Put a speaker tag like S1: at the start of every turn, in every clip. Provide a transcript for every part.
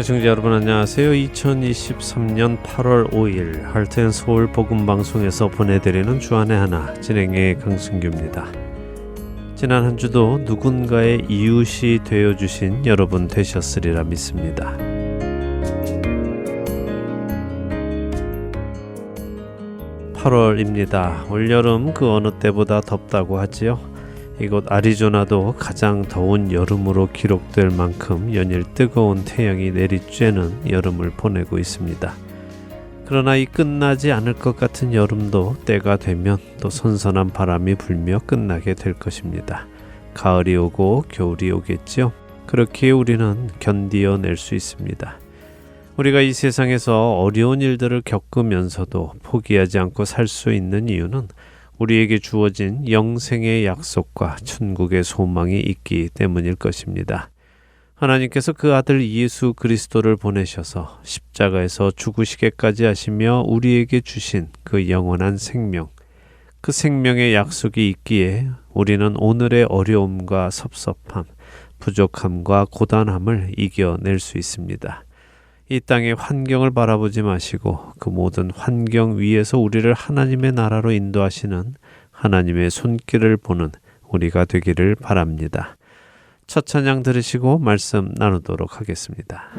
S1: 시청자 여러분 안녕하세요. 2023년 8월 5일 할텐서울 복음방송에서 보내드리는 주안의 하나 진행의 강승규입니다. 지난 한 주도 누군가의 이웃이 되어주신 여러분 되셨으리라 믿습니다. (8월입니다) 올여름 그 어느 때보다 덥다고 하지요. 이곳 아리조나도 가장 더운 여름으로 기록될 만큼 연일 뜨거운 태양이 내리쬐는 여름을 보내고 있습니다. 그러나 이 끝나지 않을 것 같은 여름도 때가 되면 또 선선한 바람이 불며 끝나게 될 것입니다. 가을이 오고 겨울이 오겠죠. 그렇게 우리는 견디어낼 수 있습니다. 우리가 이 세상에서 어려운 일들을 겪으면서도 포기하지 않고 살 수 있는 이유는 우리에게 주어진 영생의 약속과 천국의 소망이 있기 때문일 것입니다. 하나님께서 그 아들 예수 그리스도를 보내셔서 십자가에서 죽으시게까지 하시며 우리에게 주신 그 영원한 생명, 그 생명의 약속이 있기에 우리는 오늘의 어려움과 섭섭함, 부족함과 고단함을 이겨낼 수 있습니다. 이 땅의 환경을 바라보지 마시고 그 모든 환경 위에서 우리를 하나님의 나라로 인도하시는 하나님의 손길을 보는 우리가 되기를 바랍니다. 첫 찬양 들으시고 말씀 나누도록 하겠습니다.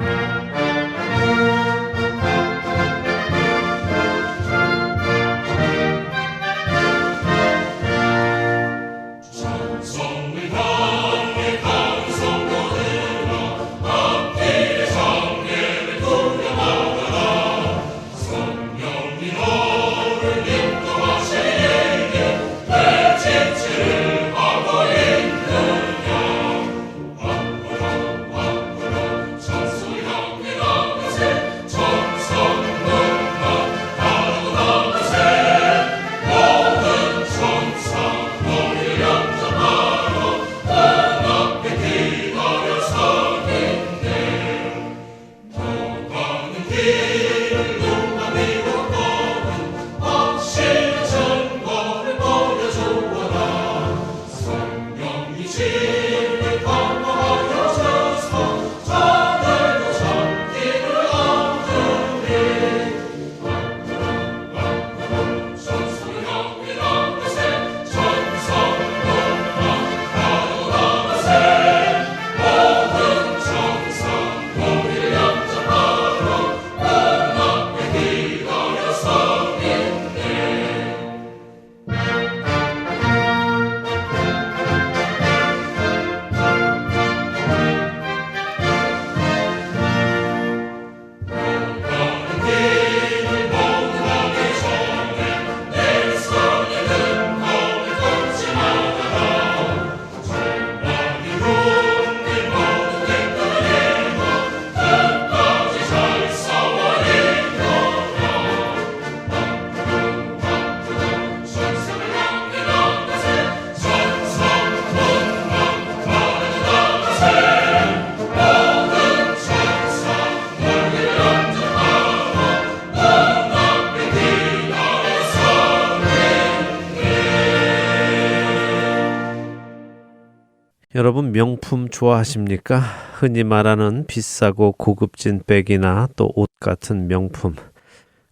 S1: 여러분 명품 좋아하십니까? 흔히 말하는 비싸고 고급진 백이나 또 옷 같은 명품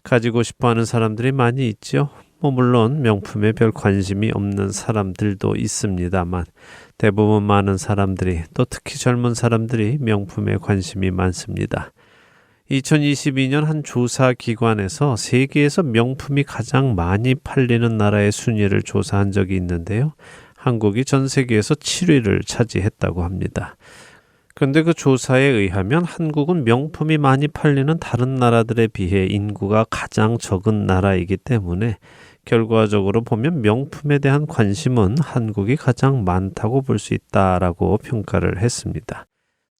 S1: 가지고 싶어하는 사람들이 많이 있죠. 물론 명품에 별 관심이 없는 사람들도 있습니다만 대부분 많은 사람들이 또 특히 젊은 사람들이 명품에 관심이 많습니다. 2022년 한 조사 기관에서 세계에서 명품이 가장 많이 팔리는 나라의 순위를 조사한 적이 있는데요. 한국이 전 세계에서 7위를 차지했다고 합니다. 그런데 그 조사에 의하면 한국은 명품이 많이 팔리는 다른 나라들에 비해 인구가 가장 적은 나라이기 때문에 결과적으로 보면 명품에 대한 관심은 한국이 가장 많다고 볼 수 있다라고 평가를 했습니다.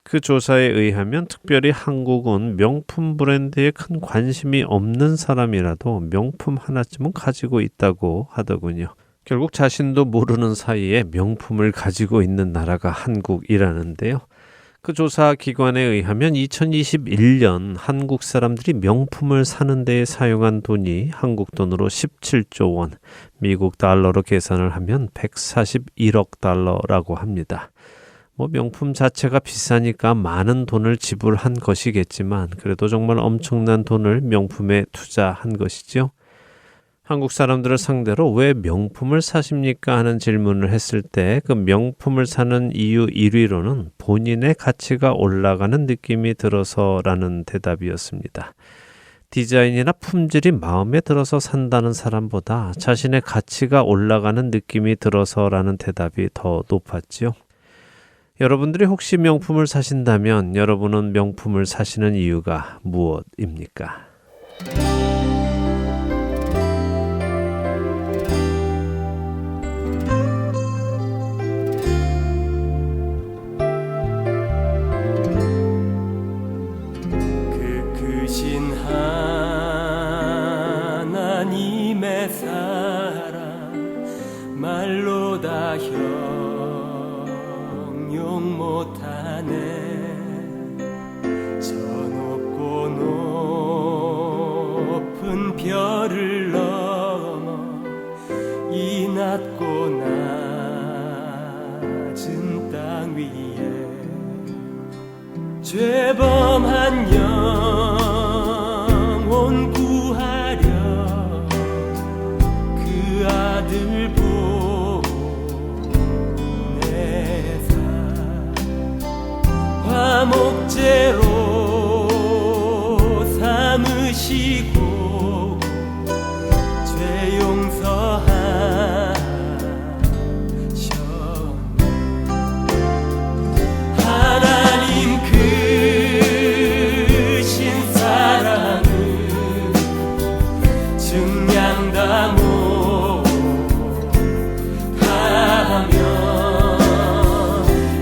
S1: 그 조사에 의하면 특별히 한국은 명품 브랜드에 큰 관심이 없는 사람이라도 명품 하나쯤은 가지고 있다고 하더군요. 결국 자신도 모르는 사이에 명품을 가지고 있는 나라가 한국이라는데요. 그 조사 기관에 의하면 2021년 한국 사람들이 명품을 사는 데에 사용한 돈이 한국 돈으로 17조 원, 미국 달러로 계산을 하면 141억 달러라고 합니다. 명품 자체가 비싸니까 많은 돈을 지불한 것이겠지만 그래도 정말 엄청난 돈을 명품에 투자한 것이죠. 한국 사람들을 상대로 왜 명품을 사십니까? 하는 질문을 했을 때 그 명품을 사는 이유 1위로는 본인의 가치가 올라가는 느낌이 들어서라는 대답이었습니다. 디자인이나 품질이 마음에 들어서 산다는 사람보다 자신의 가치가 올라가는 느낌이 들어서라는 대답이 더 높았지요. 여러분들이 혹시 명품을 사신다면 여러분은 명품을 사시는 이유가 무엇입니까?
S2: 그 크신 하나님의 사랑 말로 다 형용 못하네. 저 높고 높은 별을 넘어 이 낮고 낮은 땅 위에 죄범한 영혼 구하려 그 아들 보내사 화목제로 삼으시고 죄 용서하셨네. 하나님 크신 사랑을 증량다 못하며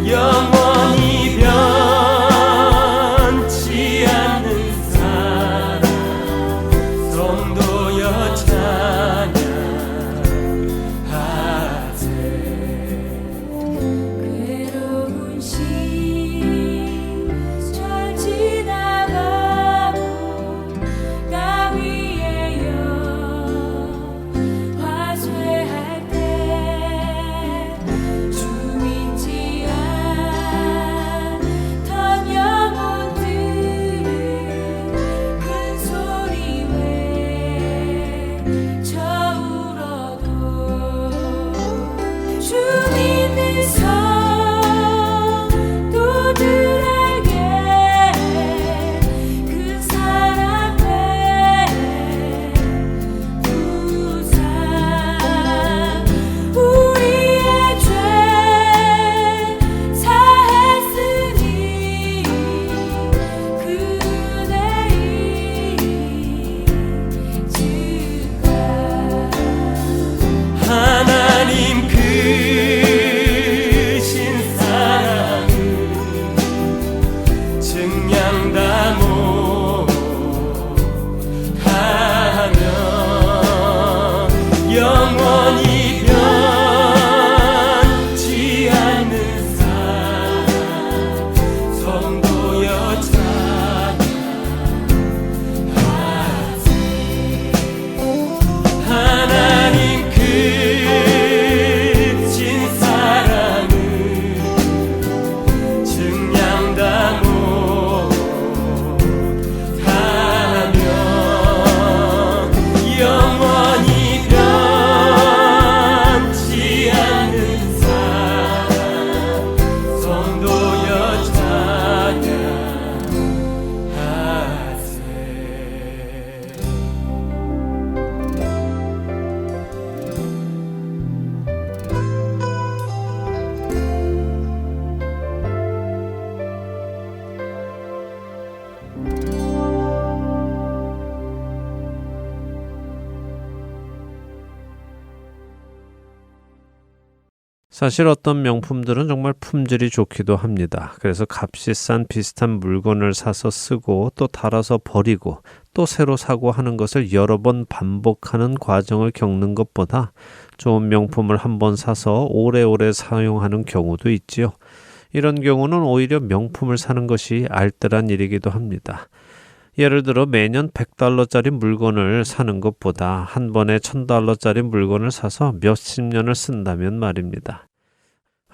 S2: 영원히 변치 않는 사랑 성도여 찬양하세.
S3: 괴로운 시절 지나가고 나 위에 화쇠할 때 주 믿지 않던 영혼들은 큰 소리 외쳐 울어도 주 믿는 성도들에게 그 사랑의 부상 우리의 죄 사했으니 그대의 증가.
S2: 하나님 크신 사랑을 증량다 못하며 영원히 변치 않는 사랑 성도여 찬양하세. 하나님 크신 사랑을 증량다 못하며 영원히 변치 않는 사랑 성도여 찬양하세.
S1: 사실 어떤 명품들은 정말 품질이 좋기도 합니다. 그래서 값이 싼 비슷한 물건을 사서 쓰고 또 달아서 버리고 또 새로 사고 하는 것을 여러 번 반복하는 과정을 겪는 것보다 좋은 명품을 한 번 사서 오래오래 사용하는 경우도 있지요. 이런 경우는 오히려 명품을 사는 것이 알뜰한 일이기도 합니다. 예를 들어 매년 $100짜리 물건을 사는 것보다 한 번에 $1000짜리 물건을 사서 몇십 년을 쓴다면 말입니다.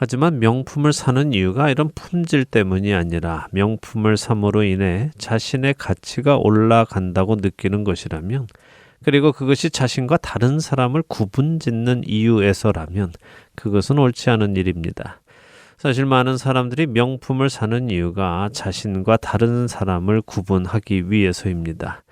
S1: 하지만 명품을 사는 이유가 이런 품질 때문이 아니라 명품을 삼으로 인해 자신의 가치가 올라간다고 느끼는 것이라면, 그리고 그것이 자신과 다른 사람을 구분짓는 이유에서라면 그것은 옳지 않은 일입니다. 사실 많은 사람들이 명품을 사는 이유가 자신과 다른 사람을 구분하기 위해서입니다.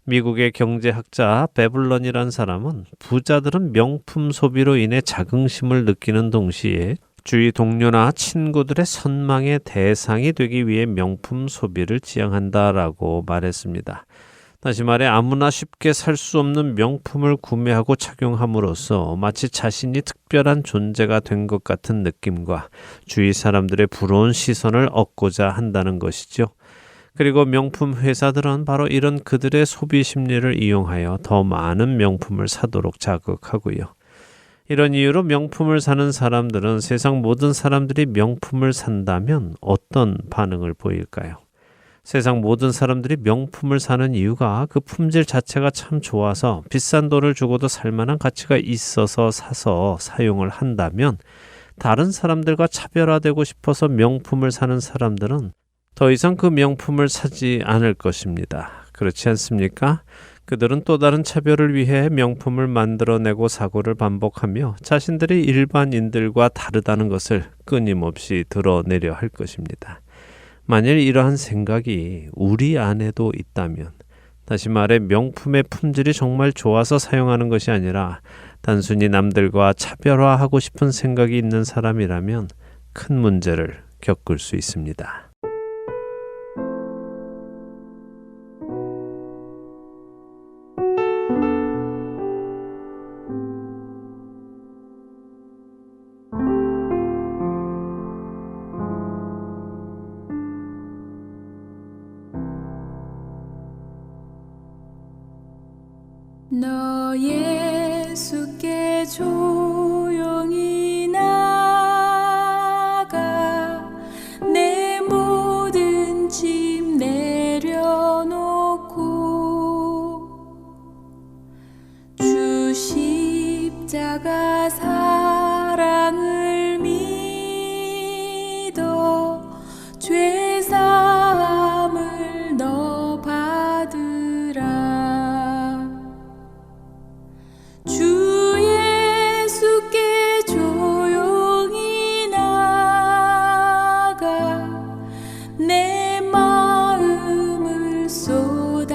S1: 미국의 경제학자 베블런이란 사람은 부자들은 명품 소비로 인해 자긍심을 느끼는 동시에 주위 동료나 친구들의 선망의 대상이 되기 위해 명품 소비를 지향한다라고 말했습니다. 다시 말해 아무나 쉽게 살 수 없는 명품을 구매하고 착용함으로써 마치 자신이 특별한 존재가 된 것 같은 느낌과 주위 사람들의 부러운 시선을 얻고자 한다는 것이죠. 그리고 명품 회사들은 바로 이런 그들의 소비 심리를 이용하여 더 많은 명품을 사도록 자극하고요. 이런 이유로 명품을 사는 사람들은 세상 모든 사람들이 명품을 산다면 어떤 반응을 보일까요? 세상 모든 사람들이 명품을 사는 이유가 그 품질 자체가 참 좋아서 비싼 돈을 주고도 살만한 가치가 있어서 사서 사용을 한다면, 다른 사람들과 차별화되고 싶어서 명품을 사는 사람들은 더 이상 그 명품을 사지 않을 것입니다. 그렇지 않습니까? 그들은 또 다른 차별을 위해 명품을 만들어내고 사고를 반복하며 자신들이 일반인들과 다르다는 것을 끊임없이 드러내려 할 것입니다. 만일 이러한 생각이 우리 안에도 있다면, 다시 말해 명품의 품질이 정말 좋아서 사용하는 것이 아니라 단순히 남들과 차별화하고 싶은 생각이 있는 사람이라면 큰 문제를 겪을 수 있습니다.
S3: 너 예수께 조용히 나가 내 모든 짐 내려놓고 주 십자가 사랑을 믿어 죄 사함을 너 받으라. 주 예수께 조용히 나가 내 마음을 쏟아놓으라.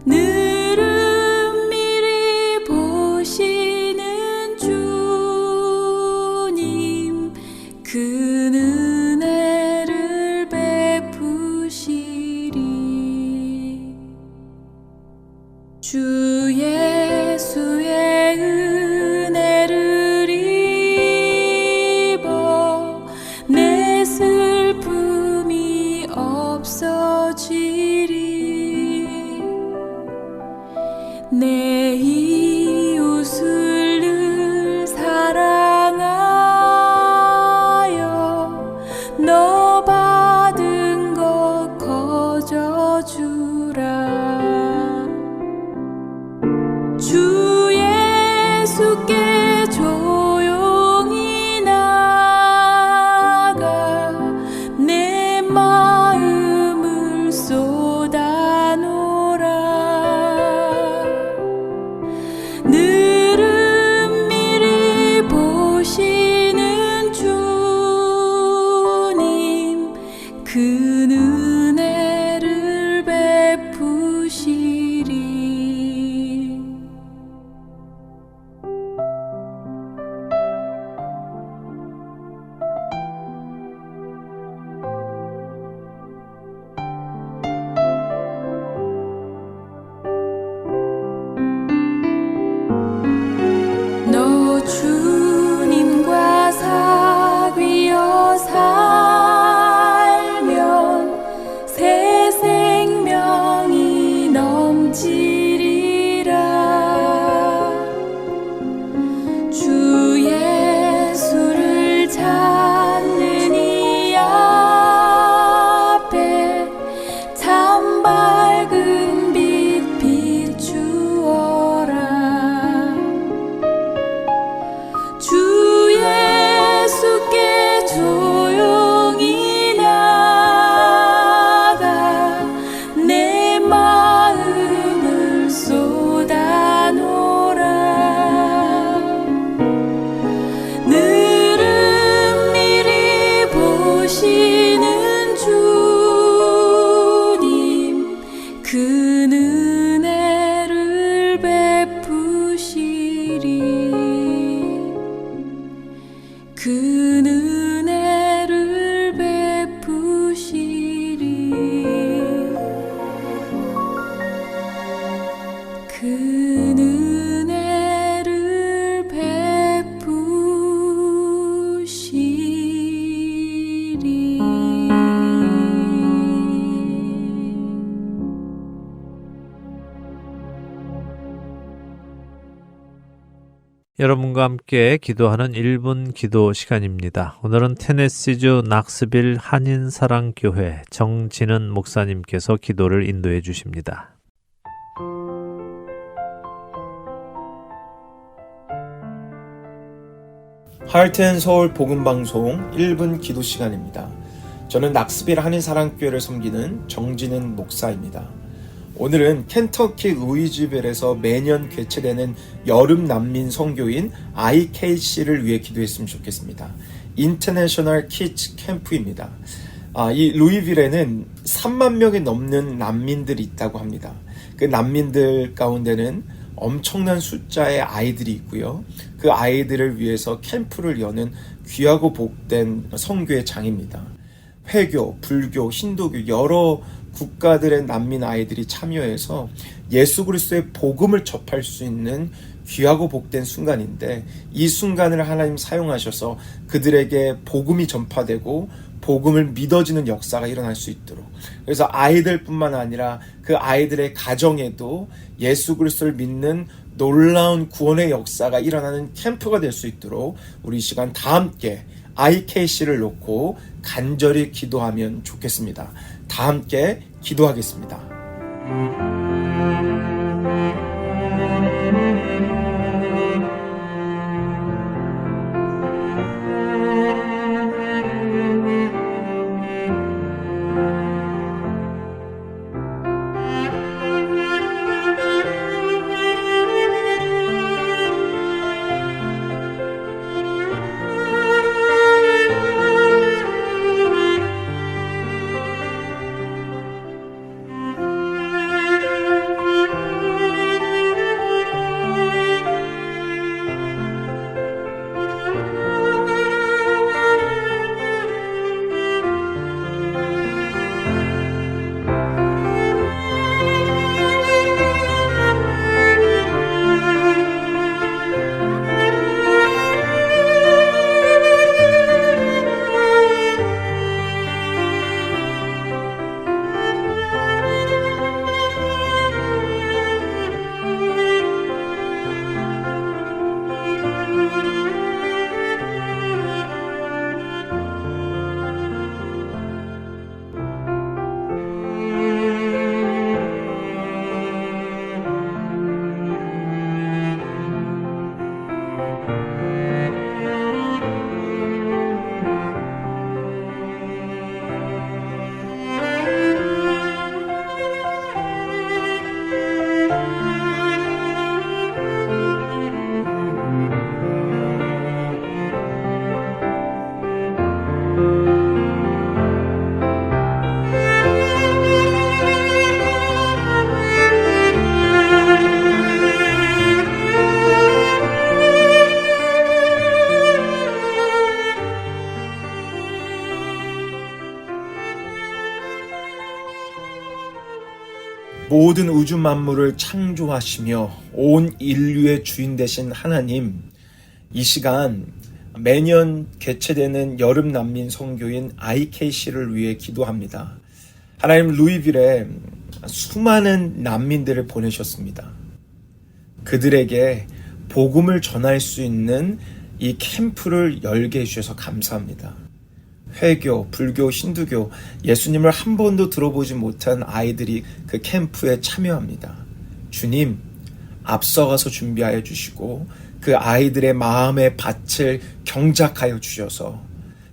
S3: 느릅
S1: 여러분과 함께 기도하는 1분 기도 시간입니다. 오늘은 테네시주 낙스빌 한인사랑교회 정진은 목사님께서 기도를 인도해 주십니다.
S4: 하트앤서울 복음방송 1분 기도 시간입니다. 저는 낙스빌 한인사랑교회를 섬기는 정진은 목사입니다. 오늘은 켄터키 루이지벨에서 매년 개최되는 여름 난민 선교인 IKC를 위해 기도했으면 좋겠습니다. 인터내셔널 키즈 캠프입니다. 이 루이빌에는 3만 명이 넘는 난민들이 있다고 합니다. 그 난민들 가운데는 엄청난 숫자의 아이들이 있고요. 그 아이들을 위해서 캠프를 여는 귀하고 복된 선교의 장입니다. 회교, 불교, 힌두교 여러 국가들의 난민 아이들이 참여해서 예수 그리스도의 복음을 접할 수 있는 귀하고 복된 순간인데, 이 순간을 하나님 사용하셔서 그들에게 복음이 전파되고 복음을 믿어지는 역사가 일어날 수 있도록, 그래서 아이들뿐만 아니라 그 아이들의 가정에도 예수 그리스도를 믿는 놀라운 구원의 역사가 일어나는 캠프가 될 수 있도록 우리 이 시간 다 함께 IKC를 놓고 간절히 기도하면 좋겠습니다. 다 함께 기도하겠습니다. 모든 우주 만물을 창조하시며 온 인류의 주인 되신 하나님, 이 시간 매년 개최되는 여름 난민 선교인 IKC를 위해 기도합니다. 하나님, 루이빌에 수많은 난민들을 보내셨습니다. 그들에게 복음을 전할 수 있는 이 캠프를 열게 해주셔서 감사합니다. 회교, 불교, 힌두교, 예수님을 한 번도 들어보지 못한 아이들이 그 캠프에 참여합니다. 주님, 앞서가서 준비하여 주시고 그 아이들의 마음의 밭을 경작하여 주셔서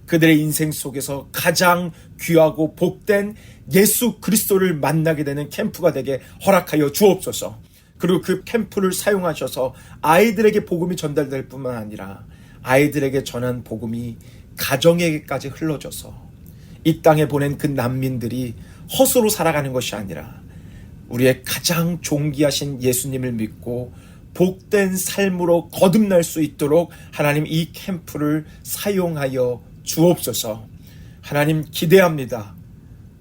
S4: 그들의 인생 속에서 가장 귀하고 복된 예수 그리스도를 만나게 되는 캠프가 되게 허락하여 주옵소서. 그리고 그 캠프를 사용하셔서 아이들에게 복음이 전달될 뿐만 아니라 아이들에게 전한 복음이 가정에게까지 흘러져서 이 땅에 보낸 그 난민들이 헛으로 살아가는 것이 아니라 우리의 가장 존귀하신 예수님을 믿고 복된 삶으로 거듭날 수 있도록 하나님 이 캠프를 사용하여 주옵소서. 하나님, 기대합니다.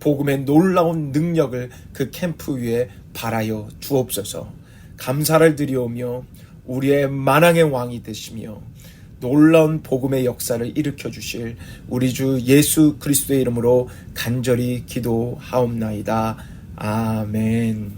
S4: 복음의 놀라운 능력을 그 캠프 위에 발하여 주옵소서. 감사를 드리오며 우리의 만왕의 왕이 되시며 놀라운 복음의 역사를 일으켜 주실 우리 주 예수 그리스도의 이름으로 간절히 기도하옵나이다. 아멘.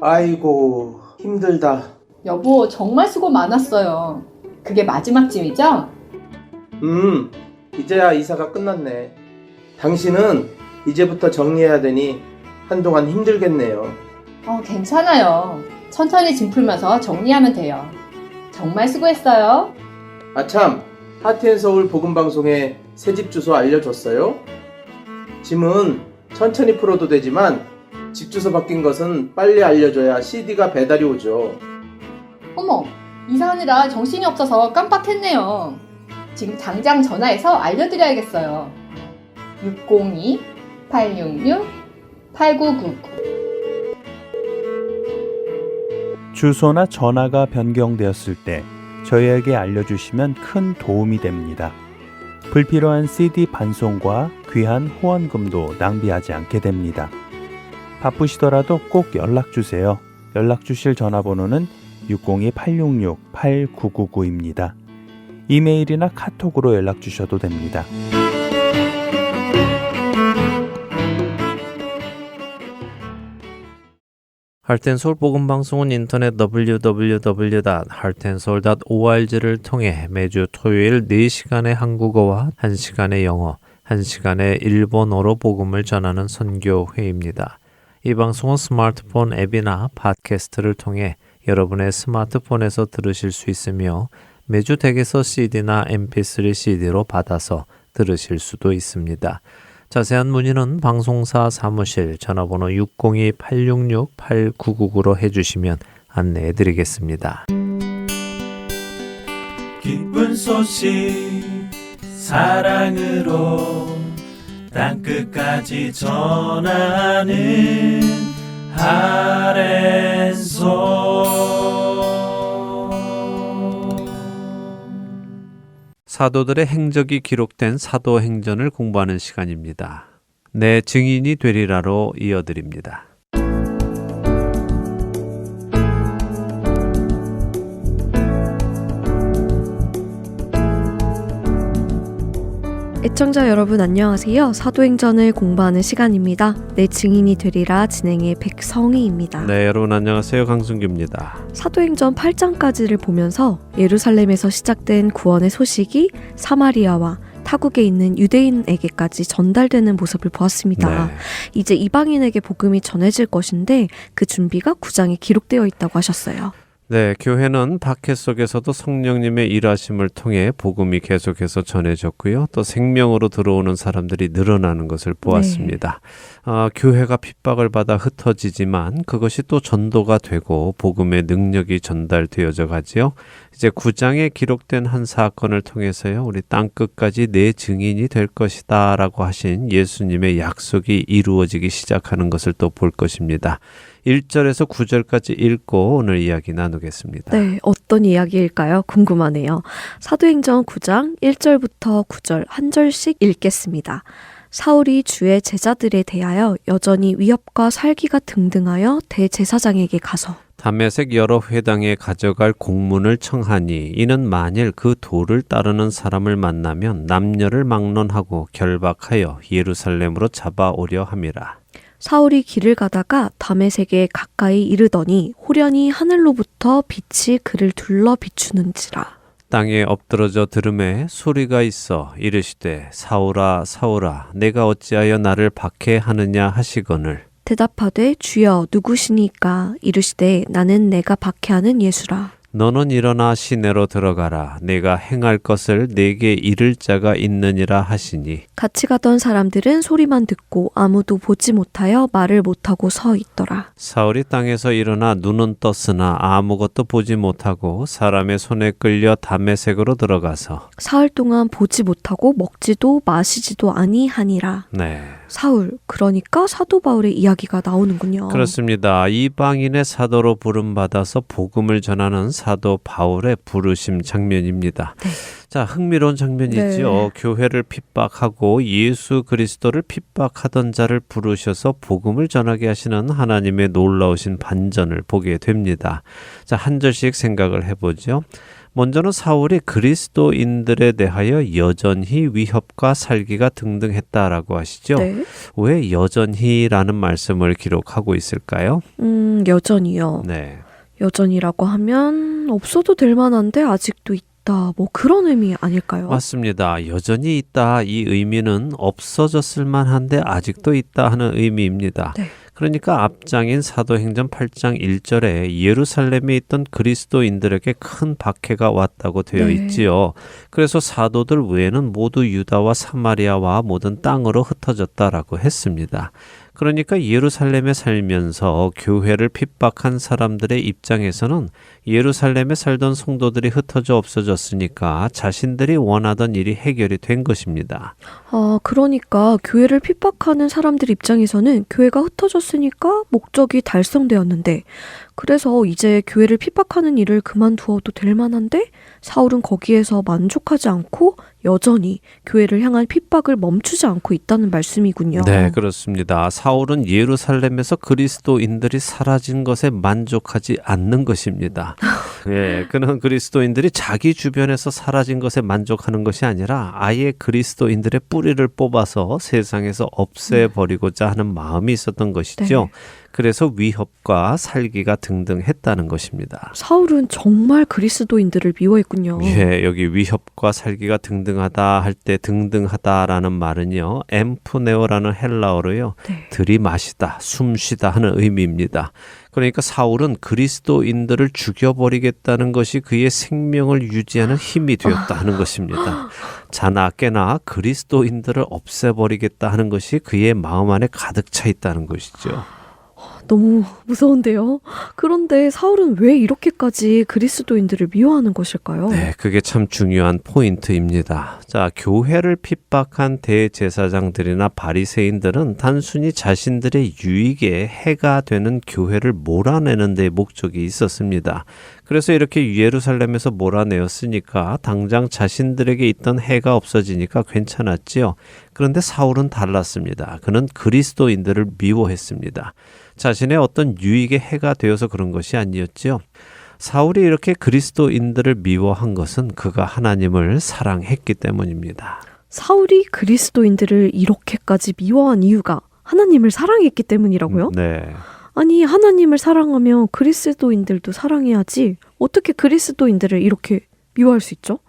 S5: 아이고, 힘들다.
S6: 여보, 정말 수고 많았어요. 그게 마지막 짐이죠?
S5: 이제야 이사가 끝났네. 당신은 이제부터 정리해야 되니 한동안 힘들겠네요.
S6: 괜찮아요. 천천히 짐 풀면서 정리하면 돼요. 정말 수고했어요.
S5: 아참, 하트앤서울 복음방송에 새집 주소 알려줬어요? 짐은 천천히 풀어도 되지만 집 주소 바뀐 것은 빨리 알려줘야 CD가 배달이 오죠.
S6: 어머, 이사하느라 정신이 없어서 깜빡했네요. 지금 당장 전화해서 알려드려야겠어요. 602-866-8999.
S7: 주소나 전화가 변경되었을 때 저희에게 알려주시면 큰 도움이 됩니다. 불필요한 CD 반송과 귀한 후원금도 낭비하지 않게 됩니다. 바쁘시더라도 꼭 연락주세요. 연락주실 전화번호는 602-866-8999입니다. 이메일이나 카톡으로 연락주셔도 됩니다.
S1: 할텐서울 복음방송은 인터넷 www.heartandsoul.org를 통해 매주 토요일 4시간의 한국어와 1시간의 영어, 1시간의 일본어로 복음을 전하는 선교회입니다. 이 방송은 스마트폰 앱이나 팟캐스트를 통해 여러분의 스마트폰에서 들으실 수 있으며 매주 댁에서 CD나 MP3 CD로 받아서 들으실 수도 있습니다. 자세한 문의는 방송사 사무실 전화번호 602-866-8999로 해주시면 안내해 드리겠습니다.
S2: 기쁜 소식 사랑으로 땅끝까지 전하는 하랜소.
S1: 사도들의 행적이 기록된 사도행전을 공부하는 시간입니다. 내 증인이 되리라로 이어드립니다.
S8: 애청자 여러분 안녕하세요. 사도행전을 공부하는 시간입니다. 내 증인이 되리라 진행의 백성희입니다.
S1: 네, 여러분 안녕하세요. 강승규입니다.
S8: 사도행전 8장까지를 보면서 예루살렘에서 시작된 구원의 소식이 사마리아와 타국에 있는 유대인에게까지 전달되는 모습을 보았습니다.
S1: 네.
S8: 이제 이방인에게 복음이 전해질 것인데 그 준비가 9장에 기록되어 있다고 하셨어요.
S1: 네, 교회는 박해 속에서도 성령님의 일하심을 통해 복음이 계속해서 전해졌고요. 또 생명으로 들어오는 사람들이 늘어나는 것을 보았습니다. 교회가 핍박을 받아 흩어지지만 그것이 또 전도가 되고 복음의 능력이 전달되어져 가지요. 이제 9장에 기록된 한 사건을 통해서요. 우리 땅끝까지 내 증인이 될 것이다 라고 하신 예수님의 약속이 이루어지기 시작하는 것을 또 볼 것입니다. 1절에서 9절까지 읽고 오늘 이야기 나누겠습니다.
S8: 네, 어떤 이야기일까요? 궁금하네요. 사도행전 9장 1절부터 9절 한 절씩 읽겠습니다. 사울이 주의 제자들에 대하여 여전히 위협과 살기가 등등하여 대제사장에게 가서
S1: 다메섹 여러 회당에 가져갈 공문을 청하니 이는 만일 그 도를 따르는 사람을 만나면 남녀를 막론하고 결박하여 예루살렘으로 잡아오려 함이라.
S8: 사울이 길을 가다가 다메섹에 가까이 이르더니 호련히 하늘로부터 빛이 그를 둘러 비추는지라.
S1: 땅에 엎드러져 들음에 소리가 있어 이르시되 사울아 사울아 내가 어찌하여 나를 박해하느냐 하시거늘
S8: 대답하되 주여 누구시니까? 이르시되 나는 내가 박해하는 예수라.
S1: 너는 일어나 시내로 들어가라 내가 행할 것을 내게 이를 자가 있느니라 하시니
S8: 같이 가던 사람들은 소리만 듣고 아무도 보지 못하여 말을 못하고 서 있더라.
S1: 사울이 땅에서 일어나 눈은 떴으나 아무것도 보지 못하고 사람의 손에 끌려 다메섹으로 들어가서
S8: 사흘 동안 보지 못하고 먹지도 마시지도 아니하니라.
S1: 네.
S8: 사울, 그러니까 사도 바울의 이야기가 나오는군요.
S1: 그렇습니다. 이방인의 사도로 부름받아서 복음을 전하는 사도 바울의 부르심 장면입니다.
S8: 네.
S1: 자, 흥미로운 장면이죠. 교회를 핍박하고 예수 그리스도를 핍박하던 자를 부르셔서 복음을 전하게 하시는 하나님의 놀라우신 반전을 보게 됩니다. 자, 한 절씩 생각을 해보죠. 먼저는 사울이 그리스도인들에 대하여 여전히 위협과 살기가 등등했다라고 하시죠.
S8: 네.
S1: 왜 여전히라는 말씀을 기록하고 있을까요?
S8: 여전히요.
S1: 네.
S8: 여전이라고 하면 없어도 될 만한데 아직도 있다. 뭐 그런 의미 아닐까요?
S1: 맞습니다. 여전히 있다. 이 의미는 없어졌을 만한데 아직도 있다 하는 의미입니다.
S8: 네.
S1: 그러니까 앞장인 사도행전 8장 1절에 예루살렘에 있던 그리스도인들에게 큰 박해가 왔다고 되어
S8: 네.
S1: 있지요. 그래서 사도들 외에는 모두 유다와 사마리아와 모든 땅으로 흩어졌다라고 했습니다. 그러니까 예루살렘에 살면서 교회를 핍박한 사람들의 입장에서는 예루살렘에 살던 성도들이 흩어져 없어졌으니까 자신들이 원하던 일이 해결이 된 것입니다.
S8: 그러니까 교회를 핍박하는 사람들 입장에서는 교회가 흩어졌으니까 목적이 달성되었는데 그래서 이제 교회를 핍박하는 일을 그만두어도 될 만한데 사울은 거기에서 만족하지 않고 여전히 교회를 향한 핍박을 멈추지 않고 있다는 말씀이군요.
S1: 네, 그렇습니다. 사울은 예루살렘에서 그리스도인들이 사라진 것에 만족하지 않는 것입니다. 예, 그는 그리스도인들이 자기 주변에서 사라진 것에 만족하는 것이 아니라 아예 그리스도인들의 뿌리를 뽑아서 세상에서 없애버리고자 하는 마음이 있었던 것이죠.
S8: 네.
S1: 그래서 위협과 살기가 등등했다는 것입니다.
S8: 사울은 정말 그리스도인들을 미워했군요.
S1: 예, 여기 위협과 살기가 등등하다 할 때 등등하다라는 말은요, 엠프네오라는 헬라어로요,
S8: 네.
S1: 들이마시다, 숨쉬다 하는 의미입니다. 그러니까 사울은 그리스도인들을 죽여버리겠다는 것이 그의 생명을 유지하는 힘이 되었다 하는 것입니다. 자나 깨나 그리스도인들을 없애버리겠다 하는 것이 그의 마음 안에 가득 차 있다는 것이죠.
S8: 너무 무서운데요. 그런데 사울은 왜 이렇게까지 그리스도인들을 미워하는 것일까요?
S1: 네, 그게 참 중요한 포인트입니다. 자, 교회를 핍박한 대제사장들이나 바리새인들은 단순히 자신들의 유익에 해가 되는 교회를 몰아내는 데 목적이 있었습니다. 그래서 이렇게 예루살렘에서 몰아내었으니까 당장 자신들에게 있던 해가 없어지니까 괜찮았지요. 그런데 사울은 달랐습니다. 그는 그리스도인들을 미워했습니다. 자신의 어떤 유익에 해가 되어서 그런 것이 아니었지요. 사울이 이렇게 그리스도인들을 미워한 것은 그가 하나님을 사랑했기 때문입니다.
S8: 사울이 그리스도인들을 이렇게까지 미워한 이유가 하나님을 사랑했기 때문이라고요?
S1: 네.
S8: 아니, 하나님을 사랑하면 그리스도인들도 사랑해야지. 어떻게 그리스도인들을 이렇게 미워할 수 있죠?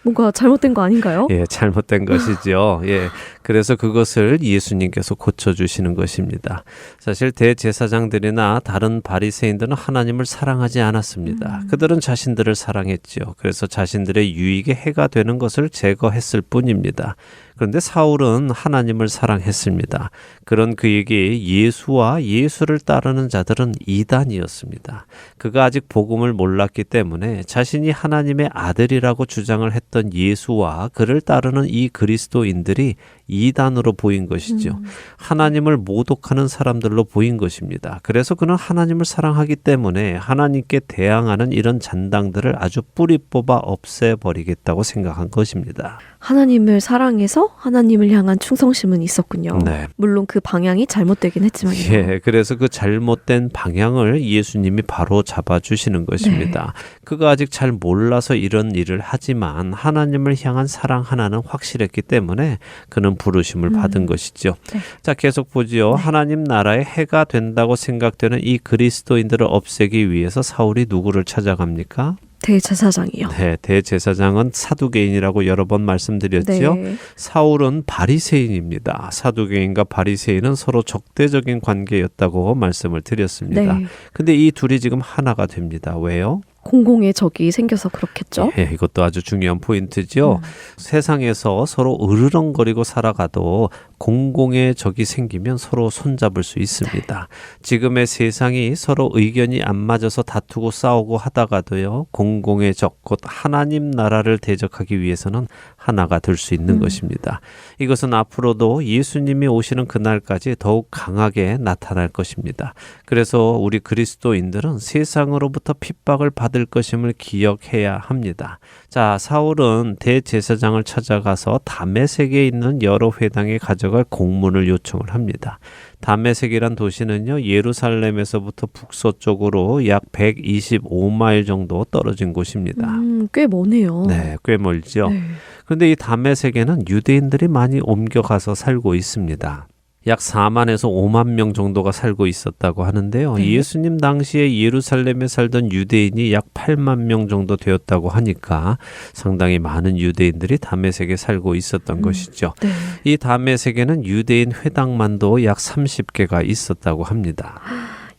S8: 뭔가 잘못된 거 아닌가요?
S1: 예, 잘못된 것이죠. 예. 그래서 그것을 예수님께서 고쳐주시는 것입니다. 사실 대제사장들이나 다른 바리새인들은 하나님을 사랑하지 않았습니다. 그들은 자신들을 사랑했지요. 그래서 자신들의 유익에 해가 되는 것을 제거했을 뿐입니다. 그런데 사울은 하나님을 사랑했습니다. 그런 그에게 예수와 예수를 따르는 자들은 이단이었습니다. 그가 아직 복음을 몰랐기 때문에 자신이 하나님의 아들이라고 주장을 했던 예수와 그를 따르는 이 그리스도인들이 이단으로 보인 것이죠. 하나님을 모독하는 사람들로 보인 것입니다. 그래서 그는 하나님을 사랑하기 때문에 하나님께 대항하는 이런 잔당들을 아주 뿌리 뽑아 없애버리겠다고 생각한 것입니다.
S8: 하나님을 사랑해서 하나님을 향한 충성심은 있었군요.
S1: 네.
S8: 물론 그 방향이 잘못되긴 했지만요.
S1: 예, 그래서 그 잘못된 방향을 예수님이 바로 잡아주시는 것입니다. 그가 아직 잘 몰라서 이런 일을 하지만 하나님을 향한 사랑 하나는 확실했기 때문에 그는 부르심을 받은 것이죠.
S8: 네.
S1: 자, 계속 보지요. 하나님 나라에 해가 된다고 생각되는 이 그리스도인들을 없애기 위해서 사울이 누구를 찾아갑니까?
S8: 대제사장이요.
S1: 네, 대제사장은 사두개인이라고 여러 번 말씀드렸지요.
S8: 네.
S1: 사울은 바리새인입니다. 사두개인과 바리새인은 서로 적대적인 관계였다고 말씀을 드렸습니다.
S8: 네.
S1: 근데 이 둘이 지금 하나가 됩니다. 왜요?
S8: 공공의 적이 생겨서 그렇겠죠.
S1: 예, 이것도 아주 중요한 포인트죠. 세상에서 서로 으르렁거리고 살아가도 공공의 적이 생기면 서로 손잡을 수 있습니다. 지금의 세상이 서로 의견이 안 맞아서 다투고 싸우고 하다가도요, 공공의 적, 곧 하나님 나라를 대적하기 위해서는 하나가 될 수 있는 것입니다. 이것은 앞으로도 예수님이 오시는 그날까지 더욱 강하게 나타날 것입니다. 그래서 우리 그리스도인들은 세상으로부터 핍박을 받을 것임을 기억해야 합니다. 자, 사울은 대제사장을 찾아가서 다메섹에 있는 여러 회당에 가져갈 공문을 요청을 합니다. 다메섹이란 도시는요, 예루살렘에서부터 북서쪽으로 약 125마일 정도 떨어진 곳입니다.
S8: 꽤 머네요.
S1: 네, 꽤 멀죠.
S8: 네.
S1: 그런데 이 다메섹에는 유대인들이 많이 옮겨가서 살고 있습니다. 약 4만에서 5만 명 정도가 살고 있었다고 하는데요.
S8: 네.
S1: 예수님 당시에 예루살렘에 살던 유대인이 약 8만 명 정도 되었다고 하니까 상당히 많은 유대인들이 다메섹에 살고 있었던 것이죠.
S8: 네.
S1: 이 다메섹에는 유대인 회당만도 약 30개가 있었다고 합니다.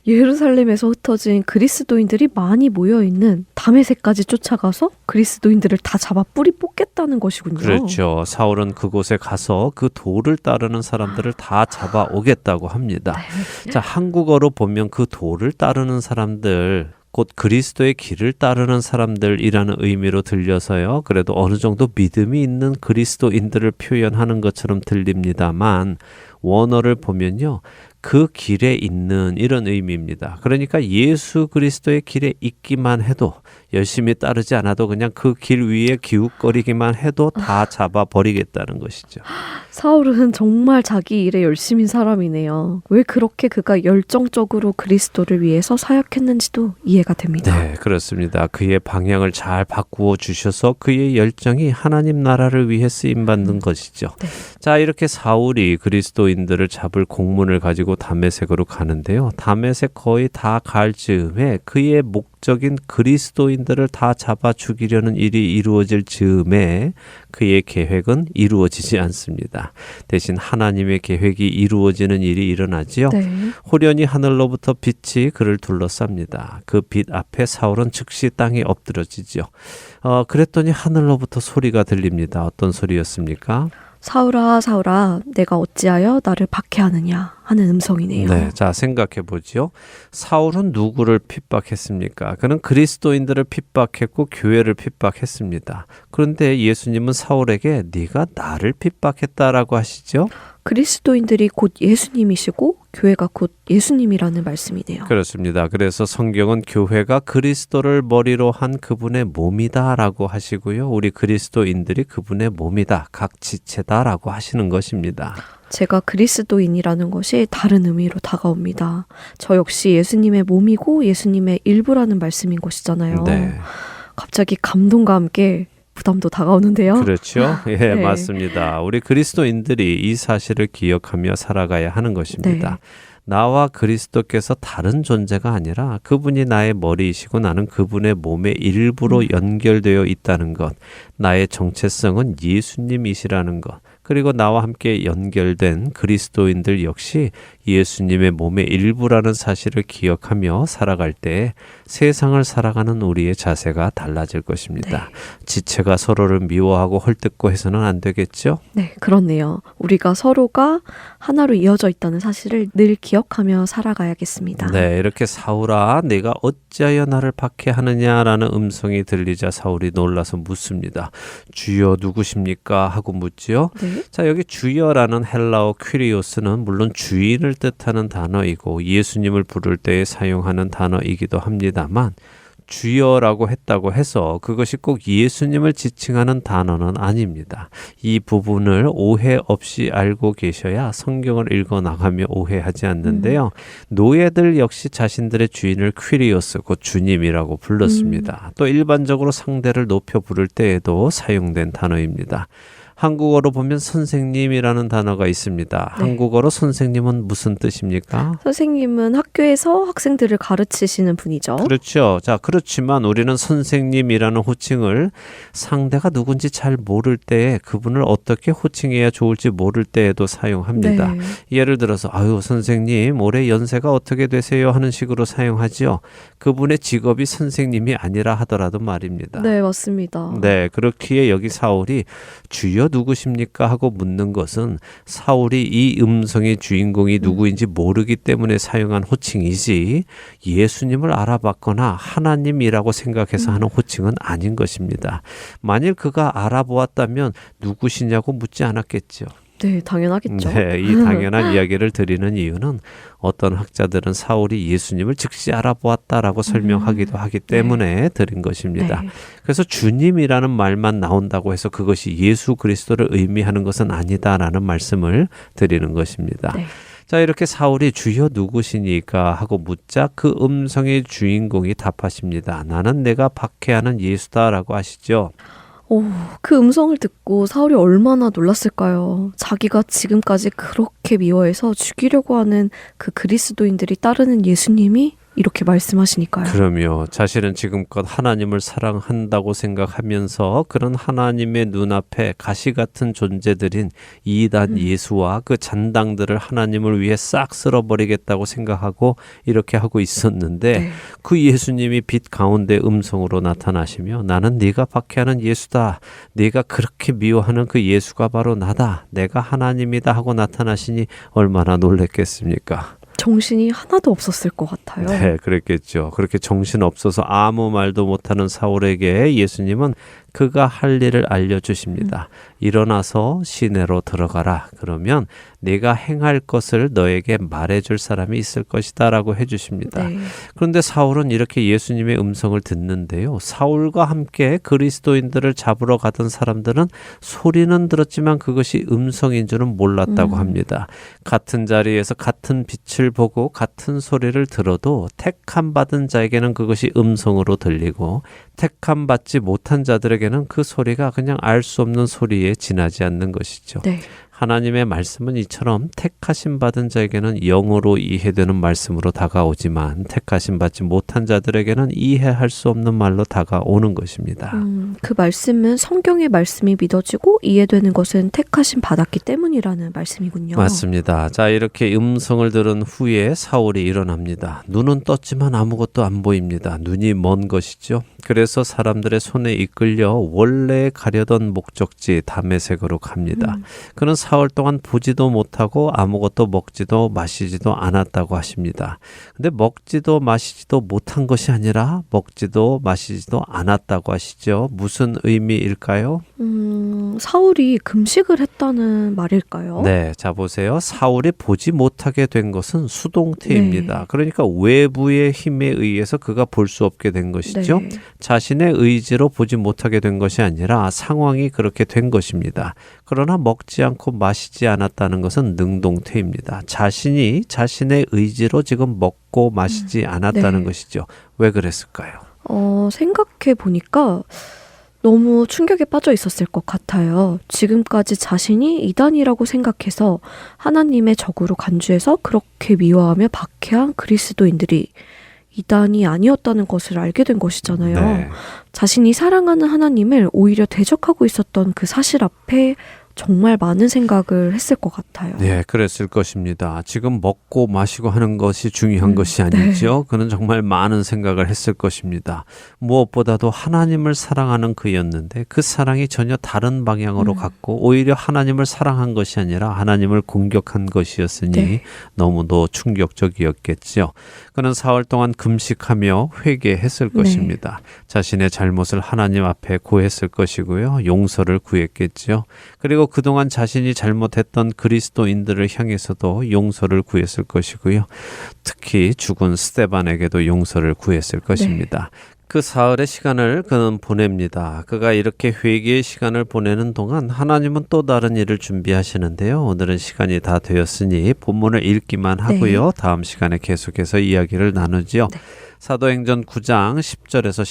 S8: 예루살렘에서 흩어진 그리스도인들이 많이 모여있는 다메섹까지 쫓아가서 그리스도인들을 다 잡아 뿌리 뽑겠다는 것이군요.
S1: 그렇죠. 사울은 그곳에 가서 그 도를 따르는 사람들을 다 잡아오겠다고 합니다.
S8: 네.
S1: 자, 한국어로 보면 그 도를 따르는 사람들, 곧 그리스도의 길을 따르는 사람들이라는 의미로 들려서요. 그래도 어느 정도 믿음이 있는 그리스도인들을 표현하는 것처럼 들립니다만 원어를 보면요. 그 길에 있는 이런 의미입니다. 그러니까 예수 그리스도의 길에 있기만 해도 열심히 따르지 않아도 그냥 그 길 위에 기웃거리기만 해도 다 잡아버리겠다는 것이죠.
S8: 사울은 정말 자기 일에 열심인 사람이네요. 왜 그렇게 그가 열정적으로 그리스도를 위해서 사역했는지도 이해가 됩니다.
S1: 네, 그렇습니다. 그의 방향을 잘 바꾸어 주셔서 그의 열정이 하나님 나라를 위해 쓰임받는 것이죠.
S8: 네.
S1: 자, 이렇게 사울이 그리스도인들을 잡을 공문을 가지고 다메섹으로 가는데요. 다메섹 거의 다 갈 즈음에 그의 목적인 그리스도인들을 다 잡아 죽이려는 일이 이루어질 즈음에 그의 계획은 이루어지지 않습니다. 대신 하나님의 계획이 이루어지는 일이 일어나지요.
S8: 네.
S1: 호련히 하늘로부터 빛이 그를 둘러쌉니다. 그 빛 앞에 사울은 즉시 땅에 엎드러지죠. 그랬더니 하늘로부터 소리가 들립니다. 어떤 소리였습니까?
S8: 사울아 사울아 내가 어찌하여 나를 박해하느냐 하는 음성이네요.
S1: 네, 자 생각해 보죠. 사울은 누구를 핍박했습니까? 그는 그리스도인들을 핍박했고 교회를 핍박했습니다. 그런데 예수님은 사울에게 네가 나를 핍박했다라고 하시죠?
S8: 그리스도인들이 곧 예수님이시고 교회가 곧 예수님이라는 말씀이네요.
S1: 그렇습니다. 그래서 성경은 교회가 그리스도를 머리로 한 그분의 몸이다라고 하시고요. 우리 그리스도인들이 그분의 몸이다, 각 지체다라고 하시는 것입니다.
S8: 제가 그리스도인이라는 것이 다른 의미로 다가옵니다. 저 역시 예수님의 몸이고 예수님의 일부라는 말씀인 것이잖아요.
S1: 네.
S8: 갑자기 감동과 함께 부담도 다가오는데요.
S1: 그렇죠. 예,
S8: 네.
S1: 맞습니다. 우리 그리스도인들이 이 사실을 기억하며 살아가야 하는 것입니다.
S8: 네.
S1: 나와 그리스도께서 다른 존재가 아니라 그분이 나의 머리이시고 나는 그분의 몸의 일부로 연결되어 있다는 것. 나의 정체성은 예수님이시라는 것. 그리고 나와 함께 연결된 그리스도인들 역시 예수님의 몸의 일부라는 사실을 기억하며 살아갈 때 세상을 살아가는 우리의 자세가 달라질 것입니다. 지체가 서로를 미워하고 헐뜯고 해서는 안 되겠죠?
S8: 네, 그렇네요. 우리가 서로가 하나로 이어져 있다는 사실을 늘 기억하며 살아가야겠습니다.
S1: 네, 이렇게 사울아 내가 어찌하여 나를 박해하느냐라는 음성이 들리자 사울이 놀라서 묻습니다. 주여 누구십니까? 하고 묻지요.
S8: 네.
S1: 자, 여기 주여라는 헬라어 퀴리오스는 물론 주인을 뜻하는 단어이고 예수님을 부를 때에 사용하는 단어이기도 합니다만 주여라고 했다고 해서 그것이 꼭 예수님을 지칭하는 단어는 아닙니다. 이 부분을 오해 없이 알고 계셔야 성경을 읽어 나가며 오해하지 않는데요. 노예들 역시 자신들의 주인을 퀴리오스, 곧 주님이라고 불렀습니다. 또 일반적으로 상대를 높여 부를 때에도 사용된 단어입니다. 한국어로 보면 선생님이라는 단어가 있습니다.
S8: 네.
S1: 한국어로 선생님은 무슨 뜻입니까?
S8: 선생님은 학교에서 학생들을 가르치시는 분이죠.
S1: 그렇죠. 자, 그렇지만 우리는 선생님이라는 호칭을 상대가 누군지 잘 모를 때에 그분을 어떻게 호칭해야 좋을지 모를 때에도 사용합니다.
S8: 네.
S1: 예를 들어서 아유 선생님 올해 연세가 어떻게 되세요 하는 식으로 사용하지요. 그분의 직업이 선생님이 아니라 하더라도 말입니다.
S8: 네, 맞습니다.
S1: 네, 그렇기에 여기 사울이 주여 누구십니까? 하고 묻는 것은 사울이 이 음성의 주인공이 누구인지 모르기 때문에 사용한 호칭이지 예수님을 알아봤거나 하나님이라고 생각해서 하는 호칭은 아닌 것입니다. 만일 그가 알아보았다면 누구시냐고 묻지 않았겠죠.
S8: 네, 당연하겠죠.
S1: 네, 이 당연한 이야기를 드리는 이유는 어떤 학자들은 사울이 예수님을 즉시 알아보았다라고 설명하기도 하기 때문에 드린 것입니다.
S8: 네.
S1: 그래서 주님이라는 말만 나온다고 해서 그것이 예수 그리스도를 의미하는 것은 아니다라는 말씀을 드리는 것입니다.
S8: 네.
S1: 자, 이렇게 사울이 주여 누구시니까 하고 묻자 그 음성의 주인공이 답하십니다. 나는 내가 박해하는 예수다라고 하시죠.
S8: 오, 그 음성을 듣고 사울이 얼마나 놀랐을까요? 자기가 지금까지 그렇게 미워해서 죽이려고 하는 그 그리스도인들이 따르는 예수님이 이렇게 말씀하시니까요.
S1: 그러며 자신은 지금껏 하나님을 사랑한다고 생각하면서 그런 하나님의 눈앞에 가시 같은 존재들인 이단 예수와 그 잔당들을 하나님을 위해 싹 쓸어버리겠다고 생각하고 이렇게 하고 있었는데
S8: 네.
S1: 그 예수님이 빛 가운데 음성으로 나타나시며 나는 네가 박해하는 예수다. 네가 그렇게 미워하는 그 예수가 바로 나다. 내가 하나님이다 하고 나타나시니 얼마나 놀랬겠습니까?
S8: 정신이 하나도 없었을 것 같아요.
S1: 네, 그랬겠죠. 그렇게 정신 없어서 아무 말도 못하는 사울에게 예수님은 그가 할 일을 알려주십니다. 일어나서 시내로 들어가라. 그러면 네가 행할 것을 너에게 말해줄 사람이 있을 것이다 라고 해주십니다.
S8: 네.
S1: 그런데 사울은 이렇게 예수님의 음성을 듣는데요. 사울과 함께 그리스도인들을 잡으러 가던 사람들은 소리는 들었지만 그것이 음성인 줄은 몰랐다고 합니다. 같은 자리에서 같은 빛을 보고 같은 소리를 들어도 택함 받은 자에게는 그것이 음성으로 들리고 택함 받지 못한 자들에게는 그 소리가 그냥 알 수 없는 소리에 지나지 않는 것이죠.
S8: 네.
S1: 하나님의 말씀은 이처럼 택하심 받은 자에게는 영으로 이해되는 말씀으로 다가오지만 택하심 받지 못한 자들에게는 이해할 수 없는 말로 다가오는 것입니다.
S8: 그 말씀은 성경의 말씀이 믿어지고 이해되는 것은 택하심 받았기 때문이라는 말씀이군요.
S1: 맞습니다. 자, 이렇게 음성을 들은 후에 사울이 일어납니다. 눈은 떴지만 아무것도 안 보입니다. 눈이 먼 것이죠. 그래서 사람들의 손에 이끌려 원래 가려던 목적지 다메섹으로 갑니다. 그는 사흘 동안 보지도 못하고 아무것도 먹지도 마시지도 않았다고 하십니다. 근데 먹지도 마시지도 못한 것이 아니라 먹지도 마시지도 않았다고 하시죠. 무슨 의미일까요?
S8: 사울이 금식을 했다는 말일까요?
S1: 네, 자 보세요. 사울이 보지 못하게 된 것은 수동태입니다.
S8: 네.
S1: 그러니까 외부의 힘에 의해서 그가 볼 수 없게 된 것이죠.
S8: 네.
S1: 자신의 의지로 보지 못하게 된 것이 아니라 상황이 그렇게 된 것입니다. 그러나 먹지 않고 마시지 않았다는 것은 능동태입니다. 자신이 자신의 의지로 지금 먹고 마시지 않았다는
S8: 네.
S1: 것이죠. 왜 그랬을까요?
S8: 생각해 보니까 너무 충격에 빠져 있었을 것 같아요. 지금까지 자신이 이단이라고 생각해서 하나님의 적으로 간주해서 그렇게 미워하며 박해한 그리스도인들이 이단이 아니었다는 것을 알게 된 것이잖아요.
S1: 네.
S8: 자신이 사랑하는 하나님을 오히려 대적하고 있었던 그 사실 앞에 정말 많은 생각을 했을 것 같아요.
S1: 네, 그랬을 것입니다. 지금 먹고 마시고 하는 것이 중요한 것이 아니죠. 그는 정말 많은 생각을 했을 것입니다. 무엇보다도 하나님을 사랑하는 그였는데 그 사랑이 전혀 다른 방향으로 갔고 오히려 하나님을 사랑한 것이 아니라 하나님을 공격한 것이었으니
S8: 네.
S1: 너무도 충격적이었겠죠. 그는 사흘 동안 금식하며 회개했을 것입니다. 자신의 잘못을 하나님 앞에 고했을 것이고요. 용서를 구했겠죠. 그리고 그동안 자신이 잘못했던 그리스도인들을 향해서도 용서를 구했을 것이고요. 특히 죽은 스데반에게도 용서를 구했을 것입니다. 그 사흘의 시간을 그는 보냅니다. 그가 이렇게 회개의 시간을 보내는 동안 하나님은 또 다른 일을 준비하시는데요. 오늘은 시간이 다 되었으니 본문을 읽기만 하고요. 다음 시간에 계속해서 이야기를 나누죠. 사도행전 9장 10절에서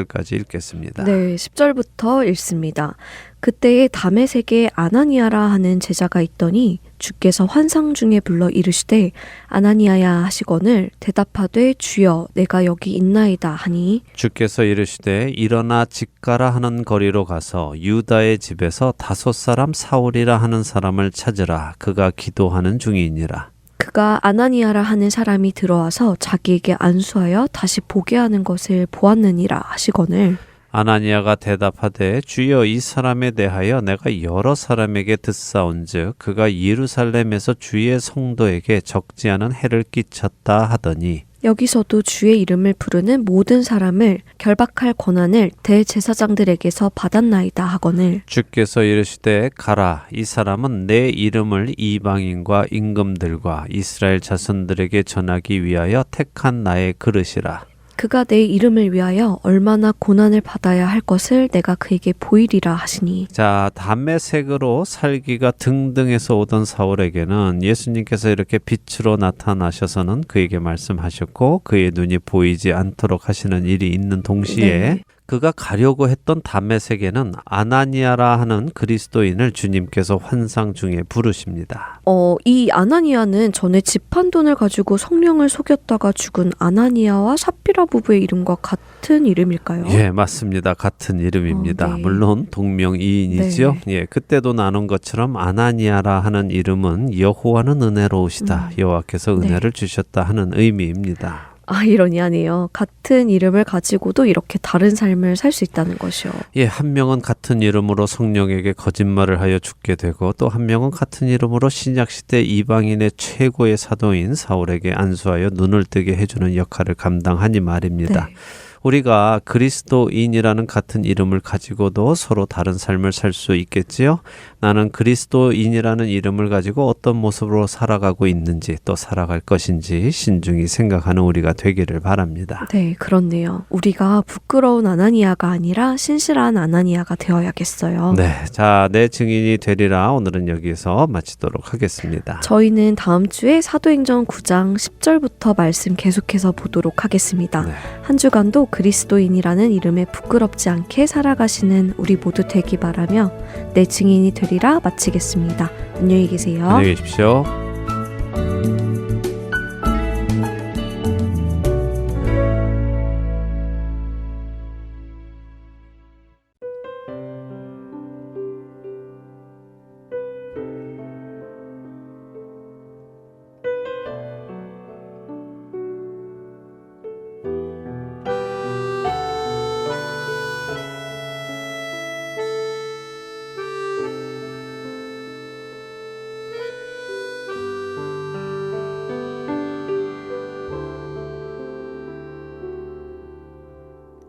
S1: 16절까지 읽겠습니다.
S8: 네, 10절부터 읽습니다. 그때에 다메섹에 아나니아라 하는 제자가 있더니 주께서 환상 중에 불러 이르시되 아나니아야 하시거늘 대답하되 주여 내가 여기 있나이다 하니
S1: 주께서 이르시되 일어나 직가라 하는 거리로 가서 유다의 집에서 5 사람 사울이라 하는 사람을 찾으라. 그가 기도하는 중이니라.
S8: 그가 아나니아라 하는 사람이 들어와서 자기에게 안수하여 다시 보게 하는 것을 보았느니라 하시거늘
S1: 아나니아가 대답하되 주여 이 사람에 대하여 내가 여러 사람에게 듣사온즉 그가 예루살렘에서 주의 성도에게 적지 않은 해를 끼쳤다 하더니
S8: 여기서도 주의 이름을 부르는 모든 사람을 결박할 권한을 대제사장들에게서 받았나이다 하거늘
S1: 주께서 이르시되 가라 이 사람은 내 이름을 이방인과 임금들과 이스라엘 자손들에게 전하기 위하여 택한 나의 그릇이라.
S8: 그가 내 이름을 위하여 얼마나 고난을 받아야 할 것을 내가 그에게 보이리라 하시니.
S1: 자, 담메색으로 살기가 등등해서 오던 사울에게는 예수님께서 이렇게 빛으로 나타나셔서는 그에게 말씀하셨고 그의 눈이 보이지 않도록 하시는 일이 있는 동시에
S8: 네.
S1: 그가 가려고 했던 담메색에는 아나니아라 하는 그리스도인을 주님께서 환상 중에 부르십니다.
S8: 이 아나니아는 전에 집 한 돈을 가지고 성령을 속였다가 죽은 아나니아와 삽비라 부부의 이름과 같은 이름일까요?
S1: 예, 맞습니다. 같은 이름입니다.
S8: 네.
S1: 물론 동명이인이지요.
S8: 네.
S1: 예, 그때도 나눈 것처럼 아나니아라 하는 이름은 여호와는 은혜로우시다. 여호와께서 은혜를 주셨다 하는 의미입니다.
S8: 아이러니하네요. 같은 이름을 가지고도 이렇게 다른 삶을 살 수 있다는 것이요.
S1: 예, 한 명은 같은 이름으로 성령에게 거짓말을 하여 죽게 되고 또 한 명은 같은 이름으로 신약시대 이방인의 최고의 사도인 사울에게 안수하여 눈을 뜨게 해주는 역할을 감당하니 말입니다.
S8: 네.
S1: 우리가 그리스도인이라는 같은 이름을 가지고도 서로 다른 삶을 살 수 있겠지요. 나는 그리스도인이라는 이름을 가지고 어떤 모습으로 살아가고 있는지 또 살아갈 것인지 신중히 생각하는 우리가 되기를 바랍니다.
S8: 네, 그렇네요. 우리가 부끄러운 아나니아가 아니라 신실한 아나니아가 되어야겠어요.
S1: 네, 자, 내 증인이 되리라. 오늘은 여기서 마치도록 하겠습니다.
S8: 저희는 다음 주에 사도행전 9장 10절부터 말씀 계속해서 보도록 하겠습니다.
S1: 네.
S8: 한 주간도 그리스도인이라는 이름에 부끄럽지 않게 살아가시는 우리 모두 되기 바라며 내 증인이 되리라 마치겠습니다. 안녕히 계세요.
S1: 안녕히 계십시오.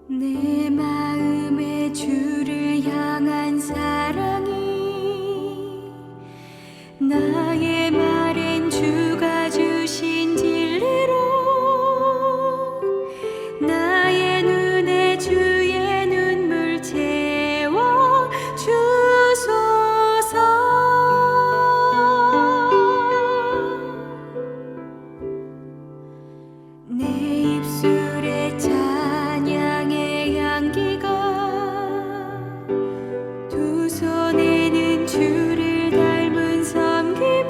S3: 내 마음에 주를 향한 사랑이 나의 말엔 주가 주신 진리로 나의 눈에 주의 눈물 채워 주소서. 내 입술에 찬양의 향기가 두 손에는 주를 닮은 섬김을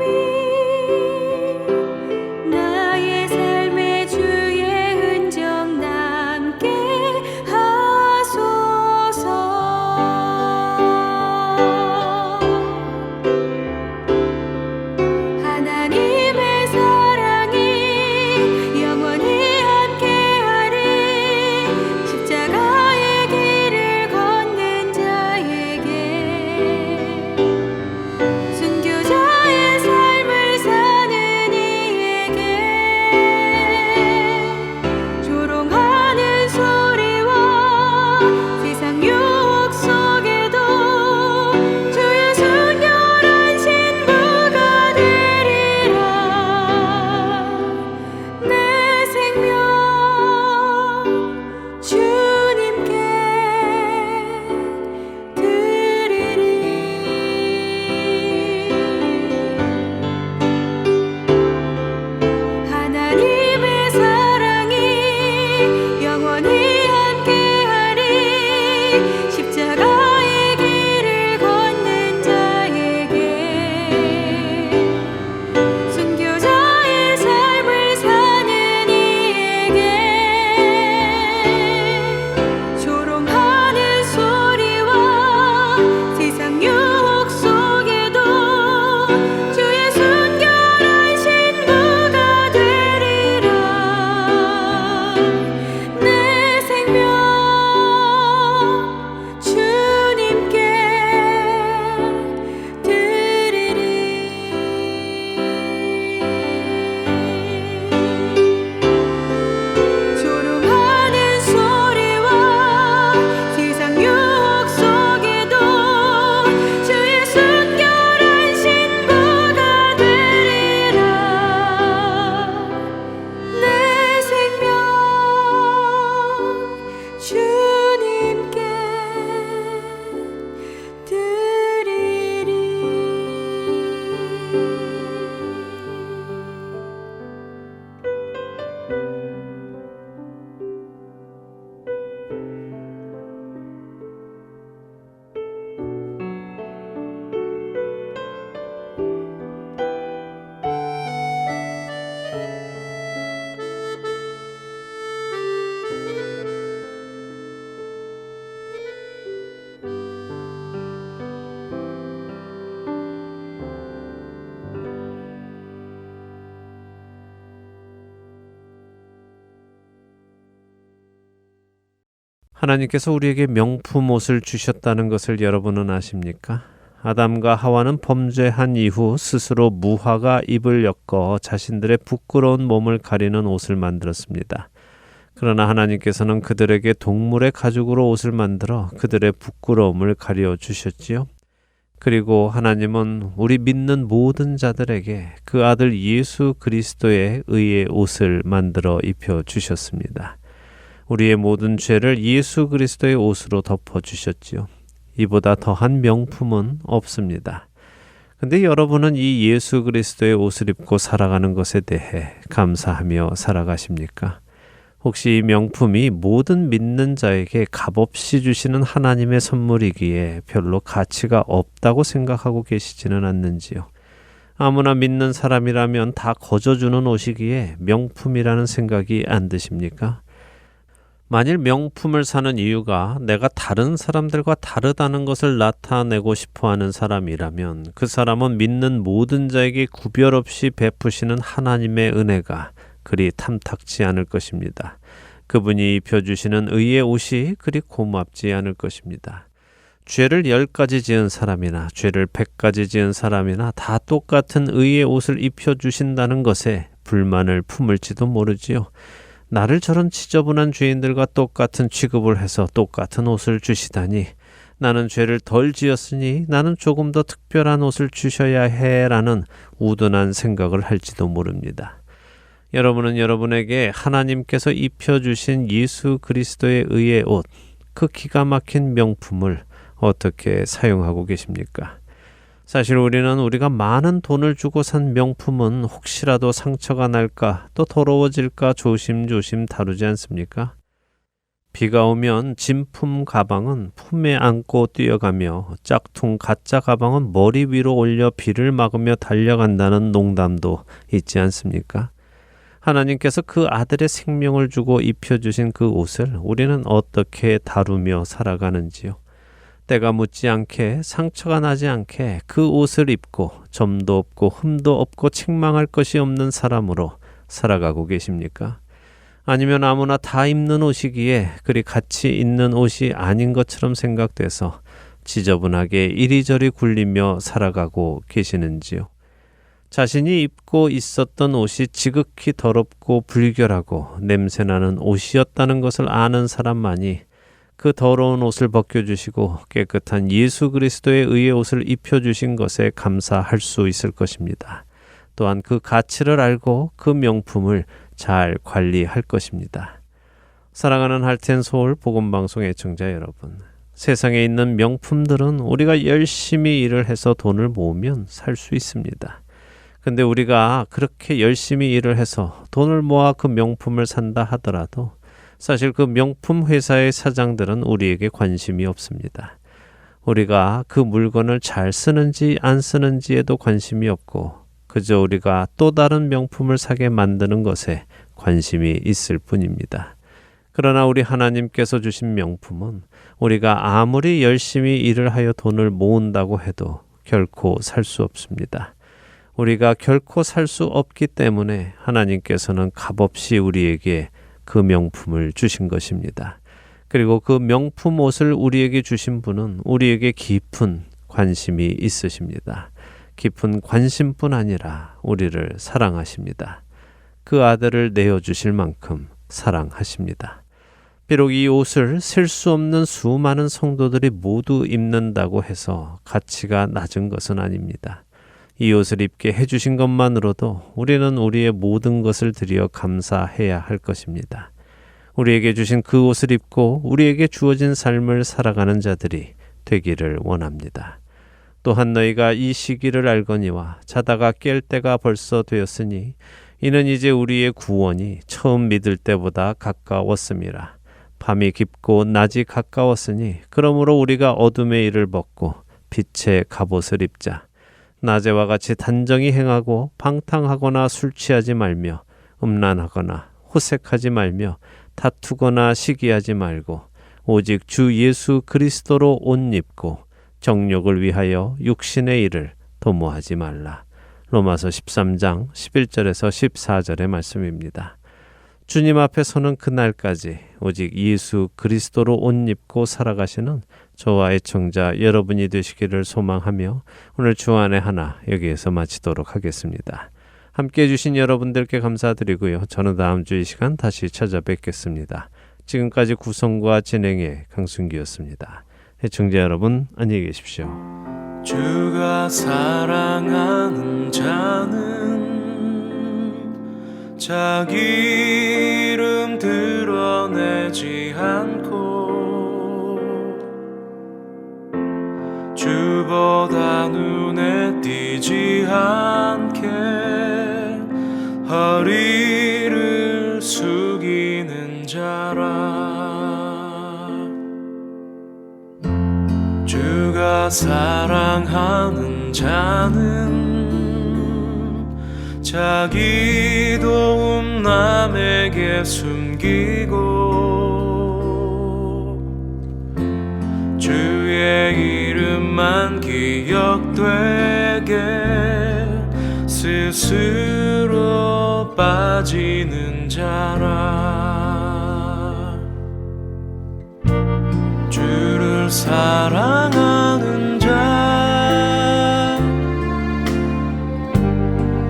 S1: 하나님께서 우리에게 명품 옷을 주셨다는 것을 여러분은 아십니까? 아담과 하와는 범죄한 이후 스스로 무화과 잎을 엮어 자신들의 부끄러운 몸을 가리는 옷을 만들었습니다. 그러나 하나님께서는 그들에게 동물의 가죽으로 옷을 만들어 그들의 부끄러움을 가려 주셨지요. 그리고 하나님은 우리 믿는 모든 자들에게 그 아들 예수 그리스도의 의의 옷을 만들어 입혀 주셨습니다. 우리의 모든 죄를 예수 그리스도의 옷으로 덮어 주셨지요. 이보다 더한 명품은 없습니다. 근데 여러분은 이 예수 그리스도의 옷을 입고 살아가는 것에 대해 감사하며 살아가십니까? 혹시 이 명품이 모든 믿는 자에게 값없이 주시는 하나님의 선물이기에 별로 가치가 없다고 생각하고 계시지는 않는지요? 아무나 믿는 사람이라면 다 거저주는 옷이기에 명품이라는 생각이 안 드십니까? 만일 명품을 사는 이유가 내가 다른 사람들과 다르다는 것을 나타내고 싶어하는 사람이라면 그 사람은 믿는 모든 자에게 구별 없이 베푸시는 하나님의 은혜가 그리 탐탁지 않을 것입니다. 그분이 입혀주시는 의의 옷이 그리 고맙지 않을 것입니다. 죄를 10가지 지은 사람이나 죄를 100가지 지은 사람이나 다 똑같은 의의 옷을 입혀주신다는 것에 불만을 품을지도 모르지요. 나를 저런 지저분한 죄인들과 똑같은 취급을 해서 똑같은 옷을 주시다니 나는 죄를 덜 지었으니 나는 조금 더 특별한 옷을 주셔야 해라는 우둔한 생각을 할지도 모릅니다. 여러분은 여러분에게 하나님께서 입혀주신 예수 그리스도의 의의 옷, 그 기가 막힌 명품을 어떻게 사용하고 계십니까? 사실 우리는 우리가 많은 돈을 주고 산 명품은 혹시라도 상처가 날까 또 더러워질까 조심조심 다루지 않습니까? 비가 오면 진품 가방은 품에 안고 뛰어가며 짝퉁 가짜 가방은 머리 위로 올려 비를 막으며 달려간다는 농담도 있지 않습니까? 하나님께서 그 아들의 생명을 주고 입혀주신 그 옷을 우리는 어떻게 다루며 살아가는지요? 때가 묻지 않게 상처가 나지 않게 그 옷을 입고 점도 없고 흠도 없고 책망할 것이 없는 사람으로 살아가고 계십니까? 아니면 아무나 다 입는 옷이기에 그리 가치 있는 옷이 아닌 것처럼 생각돼서 지저분하게 이리저리 굴리며 살아가고 계시는지요? 자신이 입고 있었던 옷이 지극히 더럽고 불결하고 냄새나는 옷이었다는 것을 아는 사람만이 그 더러운 옷을 벗겨주시고 깨끗한 예수 그리스도의 의의 옷을 입혀주신 것에 감사할 수 있을 것입니다. 또한 그 가치를 알고 그 명품을 잘 관리할 것입니다. 사랑하는 할텐 서울 복음방송 애청자 여러분, 세상에 있는 명품들은 우리가 열심히 일을 해서 돈을 모으면 살 수 있습니다. 근데 우리가 그렇게 열심히 일을 해서 돈을 모아 그 명품을 산다 하더라도 사실 그 명품 회사의 사장들은 우리에게 관심이 없습니다. 우리가 그 물건을 잘 쓰는지 안 쓰는지에도 관심이 없고 그저 우리가 또 다른 명품을 사게 만드는 것에 관심이 있을 뿐입니다. 그러나 우리 하나님께서 주신 명품은 우리가 아무리 열심히 일을 하여 돈을 모은다고 해도 결코 살 수 없습니다. 우리가 결코 살 수 없기 때문에 하나님께서는 값없이 우리에게 그 명품을 주신 것입니다. 그리고 그 명품 옷을 우리에게 주신 분은 우리에게 깊은 관심이 있으십니다. 깊은 관심뿐 아니라 우리를 사랑하십니다. 그 아들을 내어주실 만큼 사랑하십니다. 비록 이 옷을 셀 수 없는 수많은 성도들이 모두 입는다고 해서 가치가 낮은 것은 아닙니다. 이 옷을 입게 해주신 것만으로도 우리는 우리의 모든 것을 드려 감사해야 할 것입니다. 우리에게 주신 그 옷을 입고 우리에게 주어진 삶을 살아가는 자들이 되기를 원합니다. 또한 너희가 이 시기를 알거니와 자다가 깰 때가 벌써 되었으니 이는 이제 우리의 구원이 처음 믿을 때보다 가까웠음이라. 밤이 깊고 낮이 가까웠으니 그러므로 우리가 어둠의 일을 벗고 빛의 갑옷을 입자. 낮에와 같이 단정히 행하고 방탕하거나 술 취하지 말며 음란하거나 호색하지 말며 다투거나 시기하지 말고 오직 주 예수 그리스도로 옷 입고 정욕을 위하여 육신의 일을 도모하지 말라. 로마서 13장 11절에서 14절의 말씀입니다. 주님 앞에 서는 그날까지 오직 예수 그리스도로 옷 입고 살아가시는 저와 애청자 여러분이 되시기를 소망하며 오늘 주안의 하나 여기에서 마치도록 하겠습니다. 함께해 주신 여러분들께 감사드리고요. 저는 다음 주 이 시간 다시 찾아뵙겠습니다. 지금까지 구성과 진행의 강순기였습니다. 애청자 여러분 안녕히 계십시오.
S2: 주가 사랑하는 자는 자기 이름 드러내지 않고 주보다 눈에 띄지 않게 허리를 숙이는 자라. 주가 사랑하는 자는 자기 도움 남에게 숨기고 주의 이름만 기억되게 스스로 빠지는 자라. 주를 사랑하는 자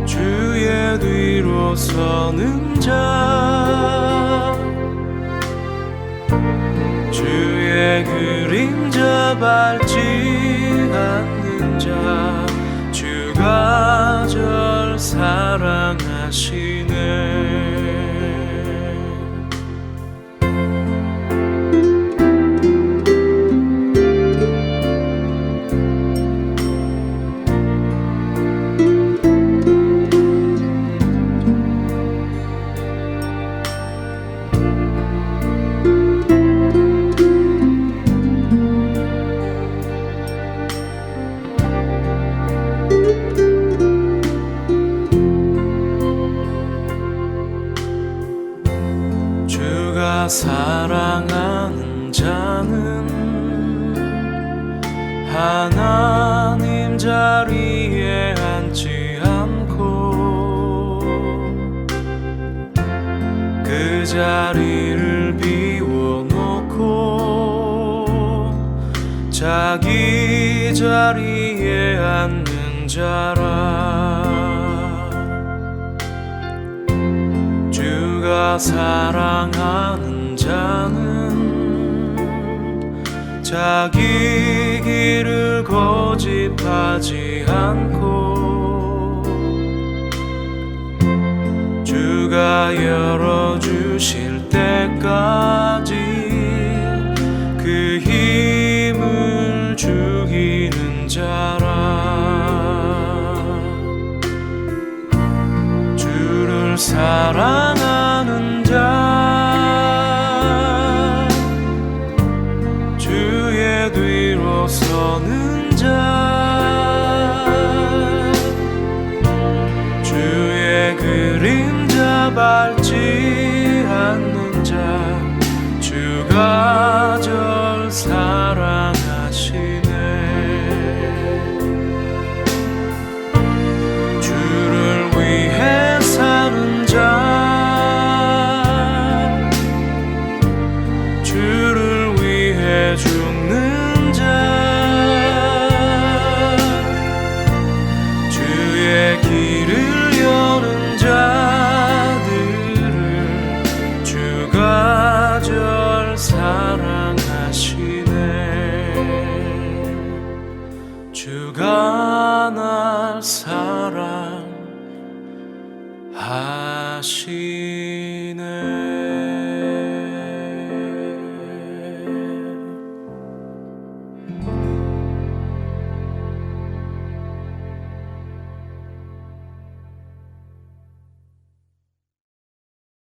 S2: 주의 뒤로 서는 자 주의 그림자 밟지 않는 자 주가 절 사랑하시네. 사랑하는 자는 하나님 자리에 앉지 않고 그 자리를 비워놓고 자기 자리에 앉는 자라. 주가 사랑하는 자는 자기 길을 고집하지 않고 주가 열어주실 때까지 그 힘을 죽이는 자라. 주를 사랑하는 자 주의 뒤로 서는 자 주의 그림자 밟지 않는 자 주가 절 사랑하시네. 주를 위해 사는 자 주를 위해 죽는 자 주의 길을 여는 자들을 주가 절 사랑하시네. 주가 날 사랑하시네.